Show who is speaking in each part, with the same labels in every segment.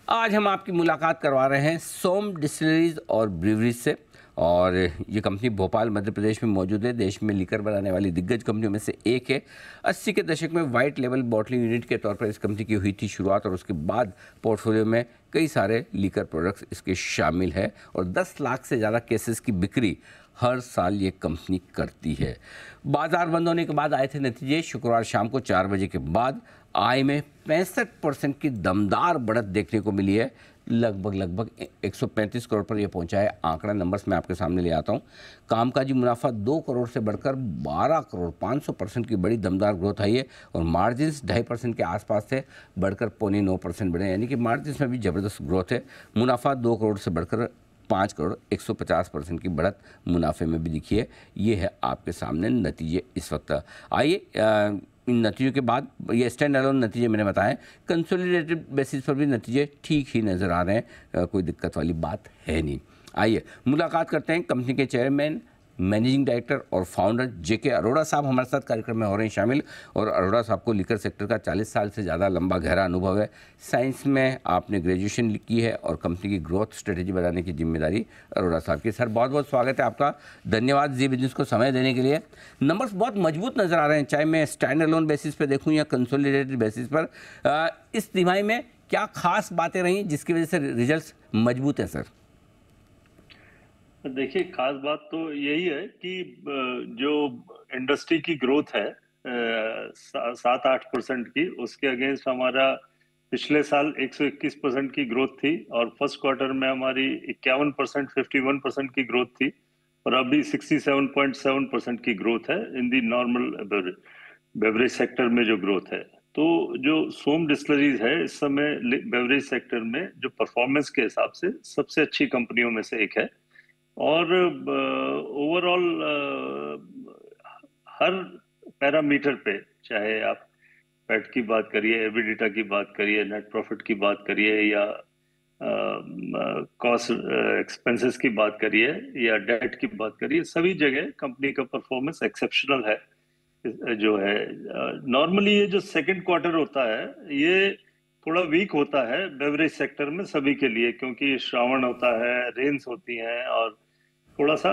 Speaker 1: आज हम आपकी मुलाकात करवा रहे हैं सोम डिस्टिलरीज और ब्रीवरीज से। और ये कंपनी भोपाल मध्य प्रदेश में मौजूद है। देश में लीकर बनाने वाली दिग्गज कंपनियों में से एक है। 80 के दशक में वाइट लेवल बॉटलिंग यूनिट के तौर पर इस कंपनी की हुई थी शुरुआत, और उसके बाद पोर्टफोलियो में कई सारे लीकर प्रोडक्ट्स इसके शामिल है और 10 लाख से ज़्यादा केसेस की बिक्री हर साल ये कंपनी करती है। बाजार बंद होने के बाद आए थे नतीजे। शुक्रवार शाम को 4 बजे के बाद आय में 65% की दमदार बढ़त देखने को मिली है। लगभग 135 करोड़ पर यह पहुंचा है आंकड़ा। नंबर्स मैं आपके सामने ले आता हूं। कामकाजी मुनाफा 2 करोड़ से बढ़कर 12 करोड़, 500% की बड़ी दमदार ग्रोथ आई है। और मार्जिन्स 2.5% के आसपास से बढ़कर 0.9% बढ़े, यानी कि मार्जिन्स में भी ज़बरदस्त ग्रोथ है। मुनाफा 2 करोड़ से बढ़कर 5 करोड़, 150% की बढ़त मुनाफे में भी दिखी है। ये है आपके सामने नतीजे इस वक्त। आइए इन नतीजों के बाद, ये स्टैंड अलोन नतीजे मैंने बताए, कंसोलिडेटेड बेसिस पर भी नतीजे ठीक ही नज़र आ रहे हैं। कोई दिक्कत वाली बात है नहीं। आइए मुलाकात करते हैं कंपनी के चेयरमैन, मैनेजिंग डायरेक्टर और फाउंडर जेके अरोड़ा साहब हमारे साथ कार्यक्रम में हो रहे हैं शामिल। और अरोड़ा साहब को लीकर सेक्टर का 40 साल से ज़्यादा लंबा गहरा अनुभव है। साइंस में आपने ग्रेजुएशन की है और कंपनी की ग्रोथ स्ट्रेटेजी बनाने की जिम्मेदारी अरोड़ा साहब की। सर बहुत बहुत स्वागत है आपका। धन्यवाद जी बिजनेस को समय देने के लिए। नंबर्स बहुत मजबूत नज़र आ रहे हैं, चाहे मैं स्टैंड अलोन बेसिस पर देखूँ या कंसोलिडेटेड बेसिस पर। इस तिमाही में क्या खास बातें रही जिसकी वजह से रिजल्ट मजबूत हैं सर?
Speaker 2: देखिए, खास बात तो यही है कि जो इंडस्ट्री की ग्रोथ है 7-8% की, उसके अगेंस्ट हमारा पिछले साल 121% की ग्रोथ थी और फर्स्ट क्वार्टर में हमारी 51%, 51% की ग्रोथ थी और अभी 67.7% की ग्रोथ है इन दी नॉर्मल बेवरेज सेक्टर में जो ग्रोथ है। तो जो सोम डिस्टिलरीज है इस समय बेवरेज सेक्टर में जो परफॉर्मेंस के हिसाब से सबसे अच्छी कंपनियों में से एक है। और ओवरऑल हर पैरामीटर पे, चाहे आप पैट की बात करिए, एबिडिटा की बात करिए, नेट प्रॉफिट की बात करिए, या कॉस्ट एक्सपेंसेस की बात करिए, या डेट की बात करिए, सभी जगह कंपनी का परफॉर्मेंस एक्सेप्शनल है। जो है नॉर्मली ये जो सेकंड क्वार्टर होता है ये थोड़ा वीक होता है बेवरेज सेक्टर में सभी के लिए, क्योंकि श्रावण होता है, रेन्स होती हैं और थोड़ा सा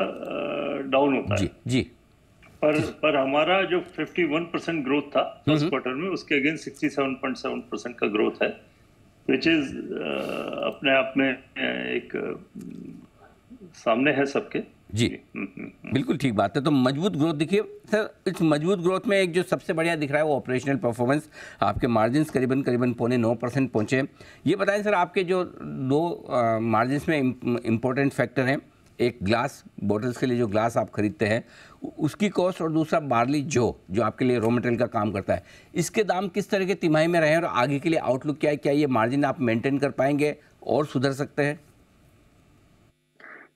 Speaker 2: डाउन होता है।
Speaker 1: जी जी।
Speaker 2: पर हमारा जो 51% ग्रोथ था फर्स्ट क्वार्टर में, उसके अगेंस्ट 67.7% का ग्रोथ है, विच इज अपने आप में एक सामने है सबके।
Speaker 1: जी बिल्कुल ठीक बात है। तो मजबूत ग्रोथ दिखिए सर। इस मजबूत ग्रोथ में एक जो सबसे बढ़िया दिख रहा है वो ऑपरेशनल परफॉर्मेंस। आपके मार्जिन्स करीबन 0.9% पहुंचे। ये बताएं सर, आपके जो दो मार्जिन्स में इम्पोर्टेंट फैक्टर हैं, एक ग्लास बॉटल्स के लिए जो ग्लास आप खरीदते हैं उसकी कॉस्ट, और दूसरा बार्ली जो आपके लिए रॉ मटेरियल का काम करता है, इसके दाम किस तरह के तिमाही में रहे हैं और आगे के लिए आउटलुक क्या है? क्या ये मार्जिन आप मेंटेन कर पाएंगे और सुधर सकते हैं?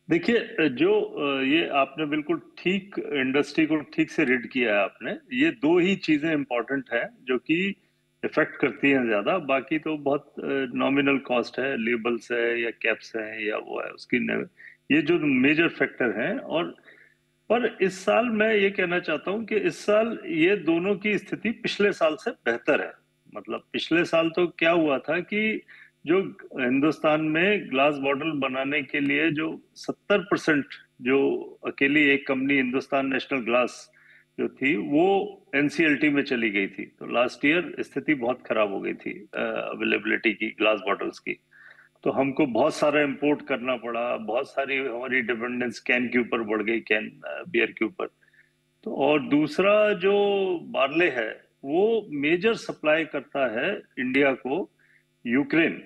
Speaker 2: देखिए, जो ये आपने बिल्कुल ठीक इंडस्ट्री को ठीक से रीड किया है आपने। ये दो ही चीजें इंपॉर्टेंट हैं जो कि इफेक्ट करती हैं ज्यादा, बाकी तो बहुत नॉमिनल कॉस्ट है, लेबल्स है या कैप्स है या वो है उसकी ये जो मेजर फैक्टर हैं। और पर इस साल मैं ये कहना चाहता हूं कि इस साल ये दोनों की स्थिति पिछले साल से बेहतर है। मतलब पिछले साल तो क्या हुआ था कि जो हिंदुस्तान में ग्लास बॉटल बनाने के लिए जो 70% जो अकेली एक कंपनी हिंदुस्तान नेशनल ग्लास जो थी वो एनसीएलटी में चली गई थी। तो लास्ट ईयर स्थिति बहुत खराब हो गई थी अवेलेबिलिटी की, ग्लास बॉटल्स की। तो हमको बहुत सारा इंपोर्ट करना पड़ा, बहुत सारी हमारी डिपेंडेंस कैन के ऊपर बढ़ गई, कैन बियर के ऊपर। तो और दूसरा जो बार्ले है वो मेजर सप्लाई करता है इंडिया को यूक्रेन।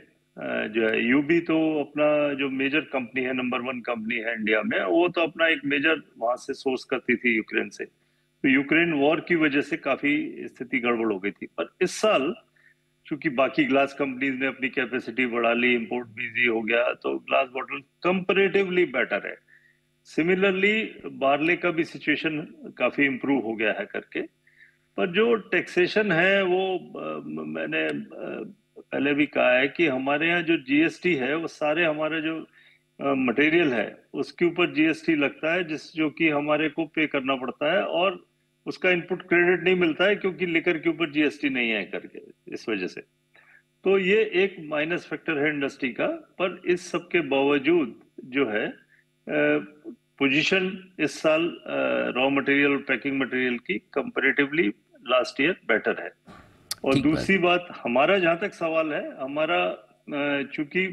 Speaker 2: जो है यूबी तो अपना जो मेजर कंपनी है, नंबर 1 कंपनी है इंडिया में, वो तो अपना एक मेजर वहां से सोर्स करती थी यूक्रेन से। तो यूक्रेन वॉर की वजह से काफी स्थिति गड़बड़ हो गई थी। पर इस साल क्योंकि बाकी ग्लास कंपनीज ने अपनी कैपेसिटी बढ़ा ली, इंपोर्ट भी इजी हो गया, तो ग्लास बॉटल कंपैरेटिवली बेटर है। सिमिलरली बार्ले का भी सिचुएशन काफी इंप्रूव हो गया है करके। पर जो टैक्सेशन है वो मैंने पहले भी कहा है कि हमारे यहाँ जो जीएसटी है वो सारे हमारे जो मटेरियल है उसके ऊपर जीएसटी लगता है, जो कि हमारे को पे करना पड़ता है, और उसका इनपुट क्रेडिट नहीं मिलता है क्योंकि लिकर के ऊपर जीएसटी नहीं है करके, इस वजह से। तो ये एक माइनस फैक्टर है इंडस्ट्री का। पर इस सब के बावजूद जो है पोजीशन इस साल रॉ मटेरियल और पैकिंग मटेरियल की कंपैरेटिवली लास्ट ईयर बेटर है। और
Speaker 1: ठीक बात।
Speaker 2: दूसरी बात, हमारा जहां तक सवाल है, हमारा चूंकि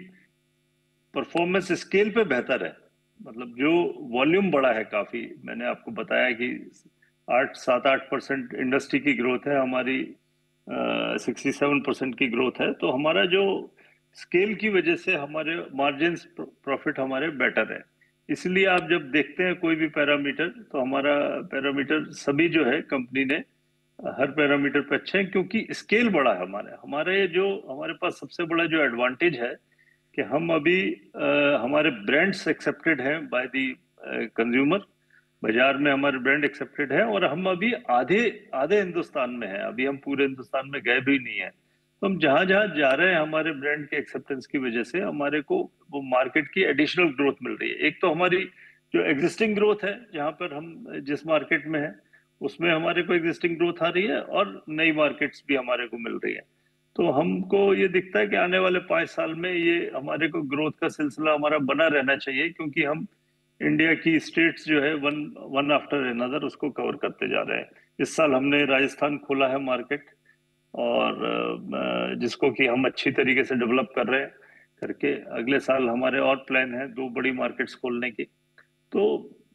Speaker 2: परफॉर्मेंस स्केल पे बेहतर है, मतलब जो वॉल्यूम बड़ा है काफी, मैंने आपको बताया कि 7-8% इंडस्ट्री की ग्रोथ है, हमारी 67% की ग्रोथ है। तो हमारा जो स्केल की वजह से हमारे मार्जिन प्रॉफिट हमारे बेटर है। इसलिए आप जब देखते हैं कोई भी पैरामीटर, तो हमारा पैरामीटर सभी जो है कंपनी ने हर पैरामीटर पे अच्छे हैं, क्योंकि स्केल बड़ा है हमारे पास सबसे बड़ा जो एडवांटेज है कि हम अभी हमारे ब्रांड्स एक्सेप्टेड हैं बाय दी कंज्यूमर। बाजार में हमारे ब्रांड एक्सेप्टेड है, और हम अभी आधे आधे हिंदुस्तान में हैं, अभी हम पूरे हिंदुस्तान में गए भी नहीं है। तो हम जहां जहां जा रहे हैं, हमारे ब्रांड के एक्सेप्टेंस की वजह से हमारे को वो मार्केट की एडिशनल ग्रोथ मिल रही है। एक तो हमारी जो एग्जिस्टिंग ग्रोथ है, जहां पर हम जिस मार्केट में है उसमें हमारे को एग्जिस्टिंग ग्रोथ आ रही है, और नई मार्केट्स भी हमारे को मिल रही है। तो हमको ये दिखता है कि आने वाले 5 साल में ये हमारे को ग्रोथ का सिलसिला हमारा बना रहना चाहिए, क्योंकि हम इंडिया की स्टेट्स जो है वन वन आफ्टर अनदर उसको कवर करते जा रहे हैं। इस साल हमने राजस्थान खोला है मार्केट, और जिसको कि हम अच्छी तरीके से डेवलप कर रहे हैं करके। अगले साल हमारे और प्लान है 2 बड़ी मार्केट्स खोलने की। तो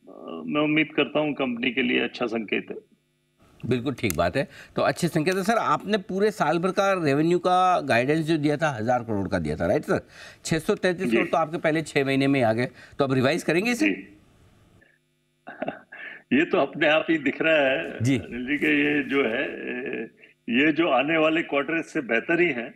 Speaker 2: मैं उम्मीद करता हूँ कंपनी के लिए अच्छा संकेत है।
Speaker 1: बिल्कुल ठीक बात है। तो अच्छे संकेत है सर। आपने पूरे साल भर का रेवेन्यू का गाइडेंस जो दिया था 1000 करोड़ का दिया था, राइट सर? 633 करोड़ तो आपके पहले 6 महीने में ही आ गए, तो अब रिवाइज करेंगे इसे?
Speaker 2: ये तो अपने आप ही दिख रहा है
Speaker 1: जी
Speaker 2: अनिल जी के, ये जो है ये जो आने वाले क्वार्टर से बेहतर ही है।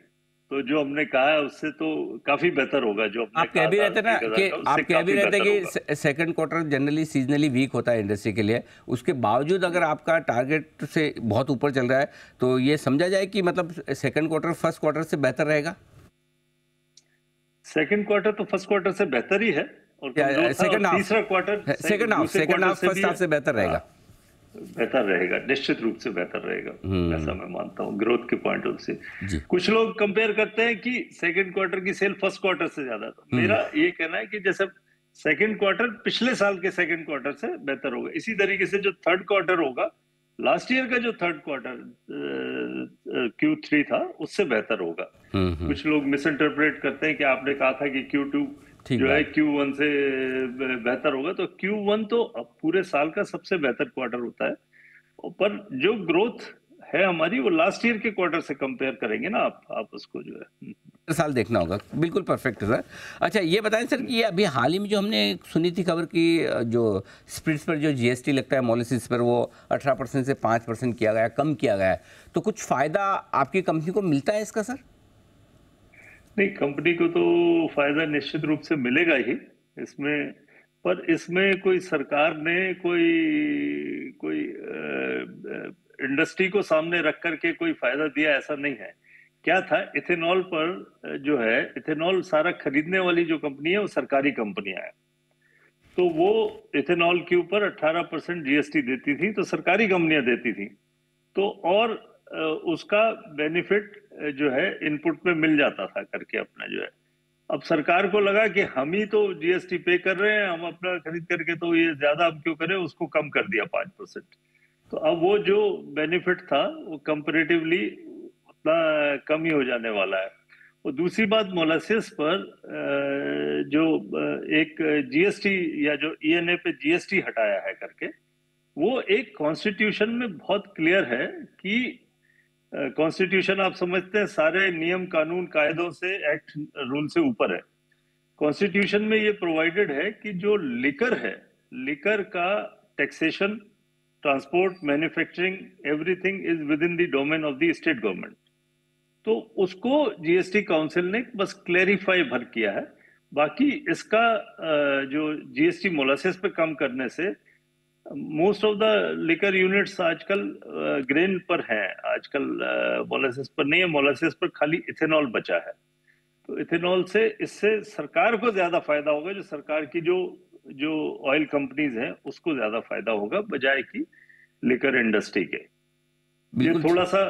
Speaker 2: तो जो हमने कहा है उससे तो काफी बेहतर होगा। जो हमने
Speaker 1: आप कह
Speaker 2: कहा
Speaker 1: भी
Speaker 2: था
Speaker 1: रहते ना
Speaker 2: 1000
Speaker 1: कि
Speaker 2: का, उससे
Speaker 1: आप कह भी
Speaker 2: काफी
Speaker 1: रहते
Speaker 2: बेहतर होगा।
Speaker 1: कि second quarter generally seasonally weak होता है इंडस्ट्री के लिए, उसके बावजूद अगर आपका टारगेट से बहुत ऊपर चल रहा है, तो ये समझा जाए कि मतलब सेकंड क्वार्टर फर्स्ट क्वार्टर से बेहतर रहेगा?
Speaker 2: सेकंड क्वार्टर तो फर्स्ट क्वार्टर से बेहतर ही है और कमजोर था, और
Speaker 1: सेकंड हाफ,
Speaker 2: तीसरा क्वार्टर दूसरे
Speaker 1: सेकंड
Speaker 2: क्वार्टर
Speaker 1: हाफ
Speaker 2: से
Speaker 1: फर्स्ट
Speaker 2: भी
Speaker 1: हाफ से बेहतर रहेगा।
Speaker 2: बेहतर रहेगा, निश्चित रूप से बेहतर रहेगा। ऐसा मैं मानता हूँ ग्रोथ के पॉइंट ऑफ से।
Speaker 1: जी।
Speaker 2: कुछ लोग कंपेयर करते हैं कि सेकंड क्वार्टर की सेल फर्स्ट क्वार्टर से ज्यादा। तो मेरा ये कहना है कि जैसे सेकंड क्वार्टर पिछले साल के सेकंड क्वार्टर से बेहतर होगा, इसी तरीके से जो थर्ड क्वार्टर होगा, लास्ट ईयर का जो थर्ड क्वार्टर Q3 था उससे बेहतर होगा। कुछ लोग मिस इंटरप्रेट करते हैं कि आपने कहा था कि Q2
Speaker 1: ठीक
Speaker 2: जो है
Speaker 1: बात।
Speaker 2: Q1 से बेहतर होगा। तो Q1 तो अब पूरे साल का सबसे बेहतर क्वार्टर होता है, पर जो ग्रोथ है हमारी वो लास्ट ईयर के क्वार्टर से कंपेयर करेंगे ना आप उसको जो है
Speaker 1: साल देखना होगा। बिल्कुल परफेक्ट है सर। अच्छा ये बताएं सर कि ये अभी हाल ही में जो हमने सुनी थी खबर की, जो स्प्रिट्स पर जो जीएसटी लगता है मोलेसिस पर, वो 18% से 5% किया गया, कम किया गया है, तो कुछ फायदा आपकी कंपनी को मिलता है इसका सर?
Speaker 2: नहीं, कंपनी को तो फायदा निश्चित रूप से मिलेगा ही इसमें। पर इसमें कोई सरकार ने कोई कोई इंडस्ट्री को सामने रख करके कोई फायदा दिया ऐसा नहीं है। क्या था, इथेनॉल पर जो है, इथेनॉल सारा खरीदने वाली जो कंपनी है वो सरकारी कंपनियां है। तो वो इथेनॉल के ऊपर 18% जीएसटी देती थी, तो सरकारी कंपनियां देती थी। तो और उसका बेनिफिट जो है इनपुट में मिल जाता था करके अपना जो है। अब सरकार को लगा कि हम ही तो जीएसटी पे कर रहे हैं, हम अपना खरीद करके तो ये ज्यादा हम क्यों करें, उसको कम कर दिया 5%। तो अब वो जो बेनिफिट था वो कंपैरेटिवली उतना कम ही हो जाने वाला है। और दूसरी बात, मोलासिस पर जो एक जीएसटी या जो ईएनए पे जीएसटी हटाया है करके, वो एक कॉन्स्टिट्यूशन में बहुत क्लियर है कि कॉन्स्टिट्यूशन आप समझते हैं सारे नियम कानून कायदों से, एक्ट रूल से ऊपर है। कॉन्स्टिट्यूशन में ये प्रोवाइडेड है कि जो लिकर है, लिकर का taxation, transport, manufacturing, everything is with in the domain of the state government. तो उसको जीएसटी काउंसिल ने बस क्लेरिफाई भर किया है। बाकी इसका जो जीएसटी मोलासेस पे कम करने से most of the liquor units आजकल ग्रेन पर हैं, आजकल मोलासेस पर नहीं है। मोलासेस पर खाली इथेनॉल बचा है। तो इथेनॉल से इससे सरकार को ज्यादा फायदा होगा, जो सरकार की जो जो ऑयल कंपनीज हैं उसको ज्यादा फायदा होगा बजाय कि लिकर इंडस्ट्री के। ये
Speaker 1: बिल्कुल
Speaker 2: थोड़ा सा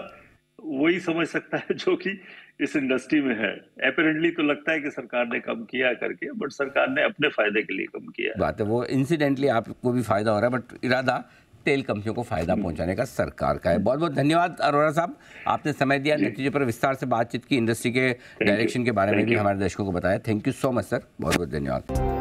Speaker 2: वही समझ सकता है जो कि इस इंडस्ट्री में है। अपेरेंटली तो लगता है कि सरकार ने कम किया करके, बट सरकार ने अपने फायदे के लिए कम किया है।
Speaker 1: बात है, वो इंसिडेंटली आपको भी फायदा हो रहा है, बट इरादा तेल कंपनियों को फायदा पहुंचाने का सरकार का है। बहुत बहुत धन्यवाद अरोड़ा साहब, आपने समय दिया, नतीजे पर विस्तार से बातचीत की, इंडस्ट्री के डायरेक्शन के बारे में भी हमारे दर्शकों को बताया। Thank you so much sir, बहुत बहुत धन्यवाद।